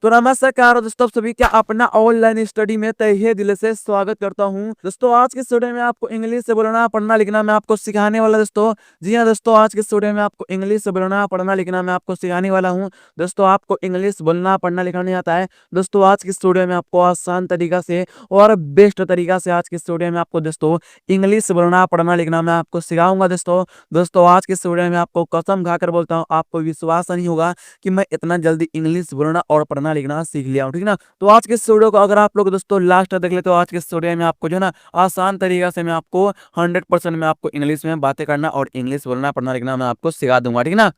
तो नमस्कार दोस्तों, सभी का अपना ऑनलाइन स्टडी में तहे दिल से स्वागत करता हूं। दोस्तों आज के स्टूडियो में आपको इंग्लिश से बोलना पढ़ना लिखना मैं आपको सिखाने वाला दोस्तों। जी हां दोस्तों, आज के स्टूडियो में आपको इंग्लिश से बोलना पढ़ना लिखना मैं आपको सिखाने वाला हूं। दोस्तों आपको इंग्लिश बोलना पढ़ना लिखना नहीं आता है दोस्तों, आज के स्टूडियो में आपको आसान तरीका से और बेस्ट तरीका से आज के स्टूडियो में आपको दोस्तों इंग्लिश बोलना पढ़ना लिखना मैं आपको सिखाऊंगा। दोस्तों आज के स्टूडियो में आपको कसम खाकर बोलता हूँ, आपको विश्वास नहीं होगा कि मैं इतना जल्दी इंग्लिश बोलना और पढ़ना लिखना सीख लिया हूँ, ठीक ना। तो आज के इस वीडियो को अगर आप लोग दोस्तों लास्ट तक देख ले तो आज के इस वीडियो में आपको जो है ना आसान तरीका से मैं आपको 100% में आपको इंग्लिश में बातें करना और इंग्लिश बोलना पढ़ना लिखना मैं आपको सिखा दूंगा, ठीक ना।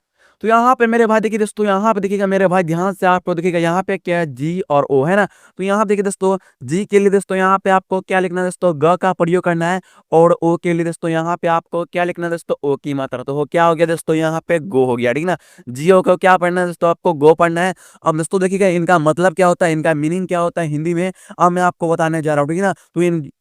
तो यहाँ पे मेरे भाई देखिए दोस्तों, यहाँ पे देखिएगा मेरे भाई ध्यान से आप लोग देखिएगा, यहाँ पे क्या है जी और ओ है ना। तो यहाँ पे देखिए दोस्तों जी के लिए दोस्तों यहाँ पे आपको क्या लिखना है दोस्तों, ग का प्रयोग करना है। और ओ के लिए दोस्तों यहाँ पे आपको क्या लिखना है दोस्तों, ओ की मात्रा। तो हो क्या हो गया दोस्तों, यहाँ पे गो हो गया, ठीक ना। जी ओ को क्या पढ़ना है दोस्तों, आपको गो पढ़ना है। अब दोस्तों देखिएगा इनका मतलब क्या होता है, इनका मीनिंग क्या होता है हिंदी में, अब मैं आपको बताने जा रहा हूँ, ठीक है ना।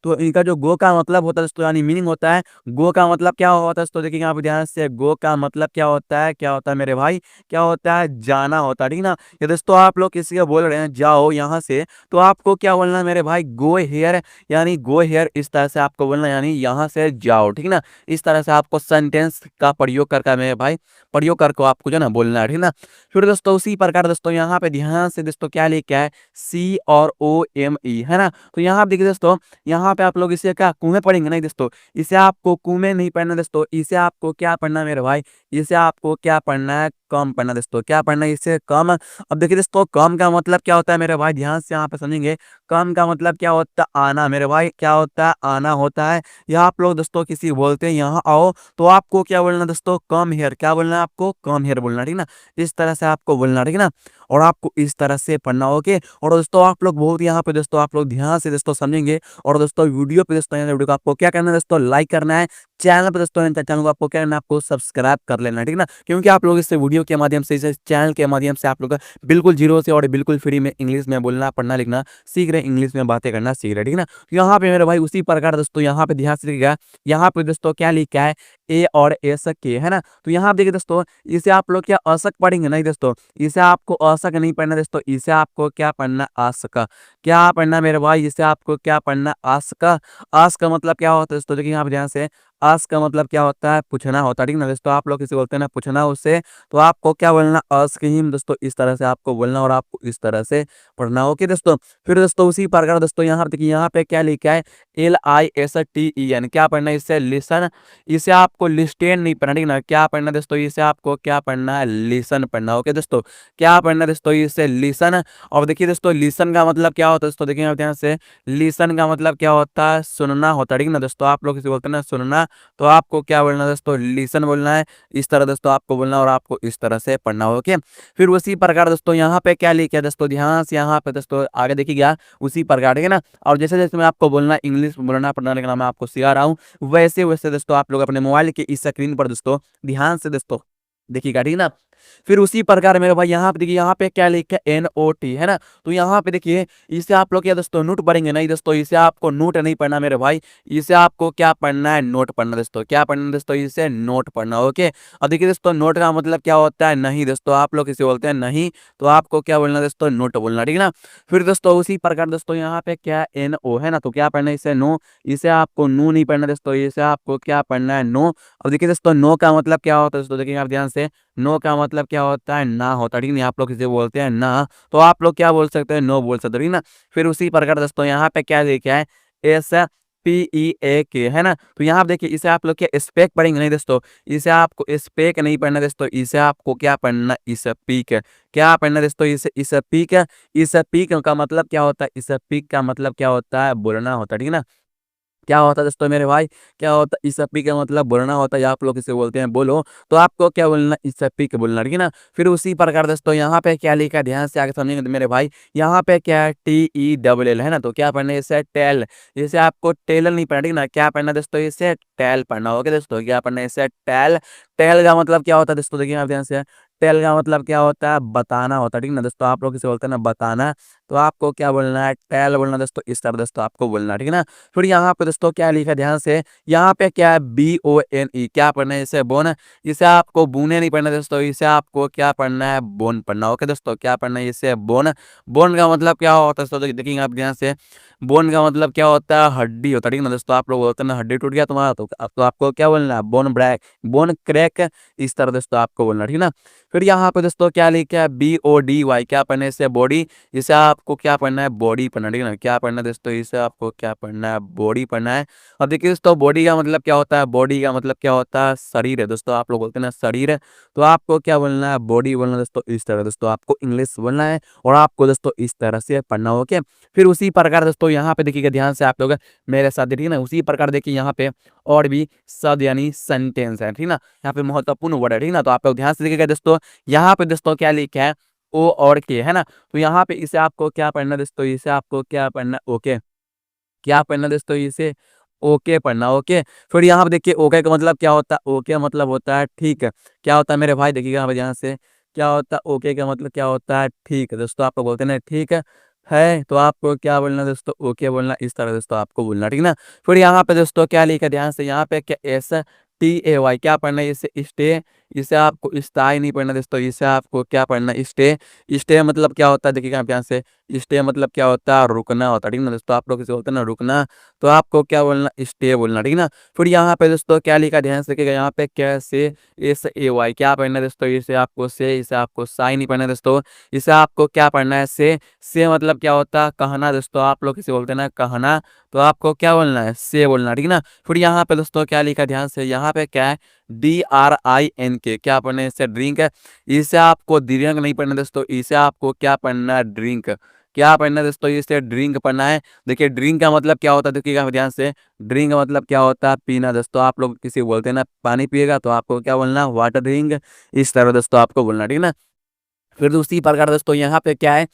तो इनका जो गो का मतलब होता है दोस्तों यानी मीनिंग होता है, गो का मतलब क्या होता है दोस्तों, देखिएगा आप ध्यान से, गो का मतलब क्या होता है, क्या होता है मेरे भाई, क्या होता है, जाना होता है, ठीक ना। ये दोस्तों आप लोग किसी को बोल रहे हैं जाओ यहाँ से, तो आपको क्या बोलना है मेरे भाई, गो हेयर, यानी गो हेयर इस तरह से आपको बोलना है, यानी यहाँ से जाओ, ठीक ना। इस तरह से आपको सेंटेंस का प्रयोग करके मेरे भाई प्रयोग करके आपको जो ना बोलना है, ठीक ना। फिर दोस्तों उसी प्रकार दोस्तों यहाँ पे ध्यान से दोस्तों क्या लिखा है, सी और ओ एम ई है ना। तो यहाँ पे देखिए दोस्तों, यहाँ पे आप लोग इसे क्या कुएं पढ़ेंगे नहीं दोस्तों, इसे आपको कुएं नहीं पढ़ना दोस्तों, इसे आपको क्या पढ़ना है मेरे भाई, इसे आपको क्या पढ़ना है, कम पढ़ना दोस्तों, क्या पढ़ना है इसे कम। अब देखिए दोस्तों कम का मतलब क्या होता है मेरे भाई, ध्यान से यहाँ पे समझेंगे। कम का मतलब क्या होता है, आना मेरे भाई, क्या होता है, आना होता है। या आप लोग दोस्तों किसी बोलते हैं यहाँ आओ, तो आपको क्या बोलना दोस्तों, कम हेयर, क्या बोलना है आपको, कम हेयर बोलना, ठीक ना। इस तरह से आपको बोलना, ठीक ना। और आपको इस तरह से पढ़ना, ओके। और दोस्तों आप लोग बहुत यहाँ पे दोस्तों आप लोग ध्यान से दोस्तों समझेंगे। और दोस्तों वीडियो पे दोस्तों वीडियो को आपको क्या करना है दोस्तों, लाइक करना है। चैनल पे दोस्तों चैनल को आपको क्या करना है, आपको सब्सक्राइब कर लेना, ठीक ना। क्योंकि आप लोग इस वीडियो के माध्यम से, इस चैनल के माध्यम से आप लोग बिल्कुल जीरो से और बिल्कुल फ्री में इंग्लिश में बोलना पढ़ना लिखना सीख रहे, इंग्लिश में बातें करना सीख रहे, ठीक ना। तो यहाँ पे मेरे भाई उसी प्रकार दोस्तों यहाँ पे ध्यान से देखिएगा, यहाँ पे दोस्तों क्या लिखा है, ए और एस के है ना। तो यहाँ देखिए दोस्तों, इसे आप लोग क्या अशक पढ़ेंगे नहीं दोस्तों, इसे आपको अशक नहीं पढ़ना दोस्तों, इसे आपको क्या पढ़ना, आशका। क्या पढ़ना मेरे भाई, इसे आपको क्या पढ़ना, आशका। आश का मतलब क्या होता है दोस्तों, देखिए यहाँ पे ध्यान से, आश का मतलब क्या होता है, पूछना होता है, ठीक ना दोस्तों। आप लोग किसी बोलते हैं ना पूछना उससे, तो आपको क्या बोलना, अस्किम दोस्तों, इस तरह से आपको बोलना और आपको इस तरह से पढ़ना, ओके दोस्तों। फिर दोस्तों उसी प्रकार दोस्तों यहाँ पे देखिए, यहाँ पे क्या लिखा है, LISTEN, क्या पढ़ना है इससे, लिसन। इसे आपको लिस्टेन नहीं पढ़ना, ठीक ना। क्या पढ़ना दोस्तों, इसे आपको क्या पढ़ना है, लिसन पढ़ना, ओके दोस्तों। क्या पढ़ना दोस्तों, इसे लिसन। और देखिए दोस्तों लिसन का मतलब क्या होता है दोस्तों, देखिए ध्यान से, लिसन का मतलब क्या होता है, सुनना होता है, ठीक ना दोस्तों। आप लोग किसी बोलते हैं ना सुनना, तो आपको क्या बोलना है दोस्तों, लिसन बोलना है। इस तरह दोस्तों आपको बोलना और आपको इस तरह से पढ़ना हो, ओके। फिर उसी प्रकार दोस्तों यहाँ पे क्या लिखा है दोस्तों, ध्यान से यहाँ पे दोस्तों आगे देखिएगा, उसी प्रकार, ठीक है ना। और जैसे जैसे मैं आपको बोलना इंग्लिश बोलना पढ़ना लिखना मैं आपको सिखा रहा हूँ, वैसे वैसे दोस्तों आप लोग अपने मोबाइल के इस स्क्रीन पर दोस्तों ध्यान से दोस्तों देखिएगा, ठीक है ना। फिर उसी प्रकार मेरे भाई यहाँ पे देखिए, यहाँ पे क्या लिखा है, NOT है ना। तो यहाँ पे देखिए, इसे आप लोग क्या दोस्तों नोट पढ़ेंगे नहीं दोस्तों, इसे आपको नोट नहीं पढ़ना मेरे भाई, इसे आपको क्या पढ़ना है, नोट पढ़ना दोस्तों। क्या पढ़ना है दोस्तों, इसे नोट पढ़ना, ओके। और देखिए दोस्तों नोट का मतलब क्या होता है, नहीं दोस्तों। आप लोग इसे बोलते हैं नहीं, तो आपको क्या बोलना दोस्तों, नोट बोलना, ठीक है ना। फिर दोस्तों उसी प्रकार दोस्तों यहाँ पे क्या NO है ना, तो क्या पढ़ना है, इसे नो। इसे आपको नो नहीं पढ़ना दोस्तों, इसे आपको क्या पढ़ना है, नो। अब देखिए दोस्तों नो का मतलब क्या होता है दोस्तों, देखिए आप ध्यान से, नो का मतलब क्या होता है, ना होता है, ठीक है। आप लोग इसे बोलते हैं ना, तो आप लोग क्या बोल सकते हैं, नो बोल सकते हो, ठीक है ना। फिर उसी प्रकार दोस्तों यहाँ पे क्या लिखा है, SPEAK है ना। तो यहाँ पे देखिए, इसे आप लोग क्या स्पेक पढ़ेंगे नहीं दोस्तों, इसे आपको स्पेक नहीं पढ़ना दोस्तों, इसे आपको क्या पढ़ना, स्पीक। क्या पढ़ना दोस्तों, इसे स्पीक। स्पीक का मतलब क्या होता है, स्पीक का मतलब क्या होता है, बोलना होता है, ठीक है ना। क्या होता है दोस्तों मेरे भाई, क्या होता है, इस का मतलब बोलना होता है, आप लोग इसे बोलते हैं बोलो, तो आपको क्या बोलना, इस बोलना, ठीक है ना। फिर उसी प्रकार दोस्तों यहाँ पे क्या लिखा है, ध्यान से आगे समझेंगे तो मेरे भाई, यहाँ पे क्या है, TELL है ना। तो क्या पढ़ना है, इसे टेल। इसे आपको टेलर नहीं पढ़ना, ठीक ना। क्या पढ़ना दोस्तों, इसे टेल पढ़ना होगा दोस्तों। क्या पढ़ना है, इसे टेल। टेल का मतलब क्या होता है दोस्तों, देखिए आप ध्यान से, टेल का मतलब क्या होता है, बताना होता है, ठीक ना दोस्तों। आप लोग इसे बोलते हैं ना बताना। तो आपको क्या बोलना है, टेल बोलना दोस्तों, इस तरह दोस्तों आपको बोलना है, ठीक है ना। फिर यहाँ पे दोस्तों क्या लिखा है ध्यान से, यहाँ पे क्या है BONE, क्या पढ़ना है इसे, बोन। इसे आपको बूने नहीं पढ़ना दोस्तों, इसे आपको क्या पढ़ना है, बोन पढ़ना। ओके दोस्तों, क्या पढ़ना है इसे, बोन। बोन का मतलब क्या होता है दोस्तों, देखिए आप ध्यान से, बोन का मतलब क्या होता है, हड्डी होता है, ठीक है ना दोस्तों। आप लोग बोलते हैं ना हड्डी टूट गया तुम्हारा, तो अब तो आपको क्या बोलना है, बोन ब्रेक, बोन क्रैक, इस तरह दोस्तों आपको बोलना है, ठीक है ना। फिर यहाँ पे दोस्तों क्या लिखा है, BODY, क्या पढ़ना है इसे, बॉडी। इसे आपको क्या पढ़ना है, बॉडी पढ़ना, ठीक है ना। क्या पढ़ना है दोस्तों, इसे आपको क्या पढ़ना है, बॉडी पढ़ना है। अब देखिए दोस्तों, बॉडी का मतलब क्या होता है, बॉडी का मतलब क्या होता है, शरीर है दोस्तों। आप लोग बोलते हैं ना शरीर है, तो आपको क्या बोलना है, बॉडी बोलना है दोस्तों, इस तरह दोस्तों आपको इंग्लिश बोलना है, और आपको दोस्तों इस तरह से पढ़ना हो। ओके, फिर उसी प्रकार दोस्तों यहाँ पे देखिएगा ध्यान से आप लोग मेरे साथ, ठीक है ना। उसी प्रकार देखिए यहाँ पे और भी शब्द यानी सेंटेंस है, ठीक ना। यहाँ पे महत्वपूर्ण वर्ड है, ठीक ना। तो आप लोग ध्यान से देखिएगा दोस्तों, यहाँ पे दोस्तों क्या लिखा है, ओ और के, है ना। तो यहाँ पे इसे आपको क्या पढ़ना है दोस्तों, इसे आपको क्या पढ़ना है, ओके। क्या पढ़ना है दोस्तों, इसे ओके पढ़ना, ओके। फिर यहाँ पे देखिए ओके का मतलब क्या होता है, ओके मतलब होता है ठीक है। क्या होता है मेरे भाई, देखिएगा यहाँ पे ध्यान से, क्या होता है, ओके का मतलब क्या होता है, ठीक है दोस्तों। आप लोग बोलते हैं ना ठीक है, तो आपको क्या बोलना है दोस्तों, ओके बोलना, इस तरह दोस्तों आपको बोलना, ठीक ना। फिर यहाँ पे दोस्तों क्या लिखा है ध्यान से, यहाँ पे क्या STAY, क्या पढ़ना है इसे, स्टे। इसे आपको स्थाई नहीं पढ़ना दोस्तों, इसे आपको क्या पढ़ना है, स्टे। स्टे मतलब क्या होता है, देखिएगा आप ध्यान से, स्टे मतलब क्या होता है, रुकना होता है, ठीक ना दोस्तों। आप लोग इसे बोलते हैं ना रुकना, तो आपको क्या बोलना, स्टे बोलना, ठीक ना। फिर यहाँ पे दोस्तों क्या लिखा ध्यान से देखिएगा, यहाँ पे क्या से SAY, क्या पढ़ना है दोस्तों, इसे आपको से, इसे आपको साई नहीं पढ़ना दोस्तों, इसे आपको क्या पढ़ना है, से मतलब क्या होता है, कहना दोस्तों। आप लोग इसे बोलते हैं ना कहना, तो आपको क्या बोलना है, से बोलना, ठीक ना। फिर यहाँ पे दोस्तों क्या लिखा ध्यान से, यहाँ पे क्या है, DRINK, क्या पढ़ना है इसे, ड्रिंक है। इसे आपको दीर्घ नहीं पढ़ना दोस्तों, इसे आपको क्या पढ़ना है, ड्रिंक। क्या पढ़ना है दोस्तों, इसे ड्रिंक पढ़ना है। देखिए ड्रिंक का मतलब क्या होता है, देखिएगा ध्यान से, ड्रिंक का मतलब क्या होता है, पीना दोस्तों। आप लोग किसी को बोलते हैं ना पानी पिएगा, तो आपको क्या बोलना, वाटर ड्रिंक, इस तरह दोस्तों आपको बोलना, ठीक है ना। फिर दूसरी प्रकार दोस्तों यहाँ पे क्या है,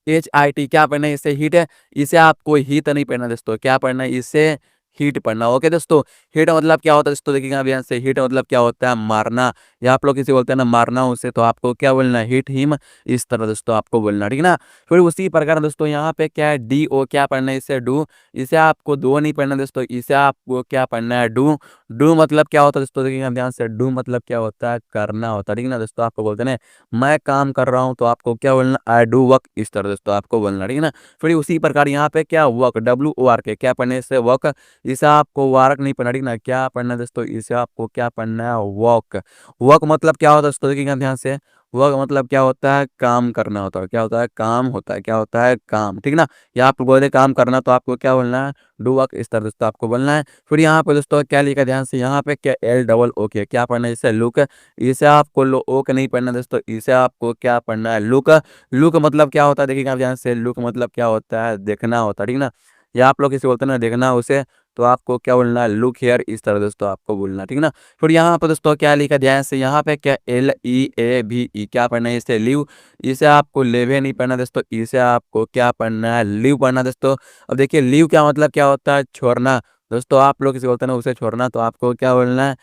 HIT, क्या पढ़ना है इसे, हीट है। इसे आपको हीट नहीं पढ़ना दोस्तों, क्या पढ़ना है इसे, हीट पढ़ना। ओके दोस्तों, हीट मतलब क्या होता है दोस्तों, देखिएगा ध्यान से, हीट मतलब क्या होता है, मारना, या आप लोग किसी बोलते हैं ना मारना उसे, तो आपको क्या बोलना है, हिट हिम, इस तरह दोस्तों आपको बोलना, ठीक है ना। फिर उसी प्रकार दोस्तों यहाँ पे क्या है, DO, क्या पढ़ना है इसे, डू। इसे आपको दो नहीं पढ़ना दोस्तों, इसे आपको क्या पढ़ना है, डू। डू मतलब क्या होता है दोस्तों, देखिएगा ध्यान से, डू मतलब क्या होता है, करना होता है, ठीक है ना दोस्तों। आपको बोलते हैं ना मैं काम कर रहा हूँ, तो आपको क्या बोलना, आई डू वर्क, इस तरह दोस्तों आपको बोलना, ठीक है ना। फिर उसी प्रकार यहाँ पे क्या, वर्क, WORK, क्या पढ़ने से, वर्क। इसे आपको वार्क नहीं पढ़ना, ठीक ना। क्या पढ़ना है दोस्तों, इसे आपको क्या पढ़ना है, वॉक। वर्क मतलब क्या होता है दोस्तों, देखिएगा ध्यान से, वर्क मतलब क्या होता है, काम करना होता है, क्या होता है, काम होता है, क्या होता है, काम, ठीक ना। या आप बोले काम करना, तो आपको क्या बोलना है, डू वर्क, इस तरह दोस्तों आपको बोलना है। फिर यहाँ पे दोस्तों क्या लिखा ध्यान से, यहाँ पे क्या, LOOK, क्या पढ़ना है इसे, लुक। इसे आपको ओक नहीं पढ़ना दोस्तों, इसे आपको क्या पढ़ना है, लुक। लुक मतलब क्या होता है, देखिएगा आप ध्यान से, लुक मतलब क्या होता है, देखना होता है, ठीक ना। या आप लोग किसी बोलते हैं ना देखना उसे, तो आपको क्या बोलना है, लुक हेयर, इस तरह दोस्तों आपको बोलना, ठीक ना। फिर यहाँ पर दोस्तों क्या लिखा ध्यान से, यहाँ पे क्या, LEAVE, क्या पढ़ना है इसे, लीव। इसे आपको लेवे नहीं पढ़ना दोस्तों, इसे आपको क्या पढ़ना है, लीव पढ़ना दोस्तों। अब देखिए लीव क्या मतलब क्या होता है, छोड़ना दोस्तों। आप लोग किसी बोलते हैं ना उसे छोड़ना, तो आपको क्या बोलना है,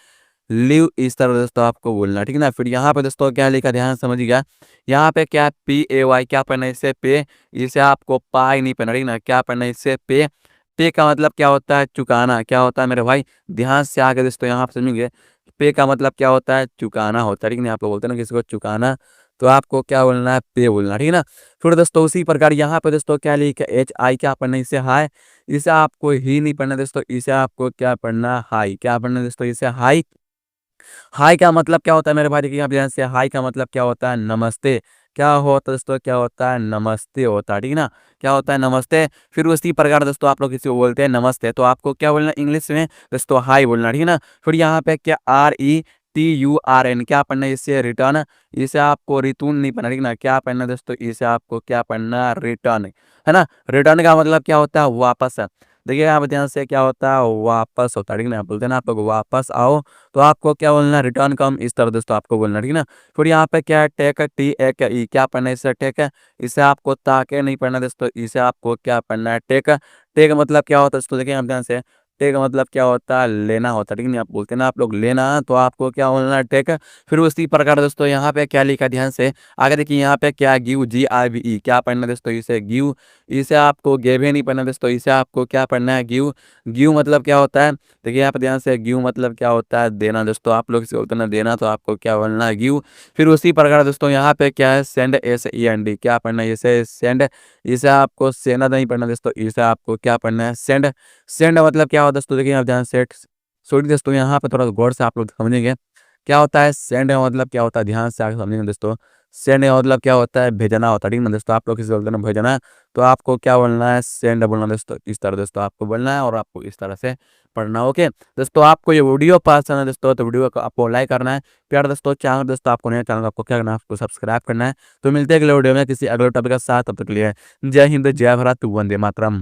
लिव, इस तरह दोस्तों आपको बोलना, ठीक है ना। फिर यहाँ पे दोस्तों क्या लिखा ध्यान समझिएगा, यहाँ पे क्या, PAY, क्या पढ़ना है इसे, पे। इसे आपको पाई नहीं पढ़ना, ठीक ना। क्या पढ़ना है इसे, पे। पे का मतलब क्या होता है, चुकाना, क्या होता है मेरे भाई, ध्यान से आगे दोस्तों यहाँ पे समझेंगे। पे का मतलब क्या होता है, चुकाना होता है, ठीक ना। आप लोग बोलते हैं ना किसी को चुकाना, तो आपको क्या बोलना है, पे बोलना, ठीक है ना। फिर दोस्तों उसी प्रकार यहाँ पे दोस्तों क्या लिखा है, HI, क्या पढ़ना है इसे, हाई। इसे आपको ही नहीं पढ़ना दोस्तों, इसे आपको क्या पढ़ना, हाई। क्या पढ़ना दोस्तों, इसे हाई। हाय का मतलब क्या होता है मेरे भाई, देखिए आप ध्यान से, हाय का मतलब क्या होता है, नमस्ते। क्या होता है दोस्तों, क्या होता है, नमस्ते होता है, ठीक है ना। क्या होता है, नमस्ते। फिर उसी प्रकार दोस्तों आप लोग किसी को बोलते हैं नमस्ते, तो आपको क्या बोलना इंग्लिश में दोस्तों, हाय बोलना, ठीक है ना। फिर यहाँ पे क्या, RETURN, क्या पढ़ना है इसे, रिटर्न। इसे आपको रिटर्न नहीं पढ़ना, ठीक है ना। क्या पढ़ना है दोस्तों, इसे आपको क्या पढ़ना, रिटर्न, है ना। रिटर्न का मतलब क्या होता है, वापस। देखिए यहाँ पे ध्यान से, क्या होता है, वापस होता है, ठीक है ना। आप बोलते हैं ना आप लोग वापस आओ, तो आपको क्या बोलना है, रिटर्न कम, इस तरह दोस्तों आपको बोलना, ठीक है ना। फिर यहाँ पे क्या है, टेक, TAKE, क्या पढ़ना है इसे, टेक। इसे आपको ताके नहीं पढ़ना दोस्तों, इसे आपको क्या पढ़ना है, टेक। टेक मतलब क्या होता है दोस्तों, देखिए आप ध्यान से, टेक मतलब क्या होता है, लेना होता है, ठीक नहीं? आप बोलते हैं ना आप लोग लेना, तो आपको क्या बोलना है, टेक। फिर उसी प्रकार दोस्तों यहाँ पे क्या लिखा है ध्यान से, आगे देखिए यहाँ पे क्या गिव, GIVE क्या पढ़ना है दोस्तों, इसे गिव, इसे आपको गेवे नहीं पढ़ना दोस्तों, इसे आपको क्या पढ़ना है, गिव। गिव मतलब क्या होता है, देखिए यहाँ पे ध्यान से, गिव मतलब क्या होता है, देना दोस्तों, आप लोग इसे बोलते हैं ना देना, तो आपको क्या बोलना है, गिव। फिर उसी प्रकार दोस्तों यहाँ पे क्या है, सेंड, SEND क्या पढ़ना है, इसे सेंड, इसे आपको सेना नहीं पढ़ना दोस्तों, इसे आपको क्या पढ़ना है, सेंड। सेंड मतलब क्या होता है दोस्तों, देखिए आप ध्यान से, सॉरी दोस्तों यहाँ पे थोड़ा गौर से आप लोग समझेंगे क्या होता है। सेंड का मतलब क्या होता है, ध्यान से आगे समझेंगे दोस्तों। सेंड का मतलब क्या होता है, भेजना होता है, ठीक ना दोस्तों, आप लोग किसी बोलते हैं ना भेजना, तो आपको क्या बोलना है, सेंड बोलना दोस्तों, इस तरह दोस्तों आपको बोलना है और आपको इस तरह से पढ़ना। ओके दोस्तों, आपको ये वीडियो पसंद है दोस्तों, तो वीडियो को आपको लाइक करना है, प्यार दोस्तों। चैनल दोस्तों आपको नया चैनल आपको क्या करना है, आपको सब्सक्राइब करना है। तो मिलते हैं अगले वीडियो में किसी अगले टॉपिक के साथ, तब तक के लिए जय हिंद, जय भारत, वंदे मातरम।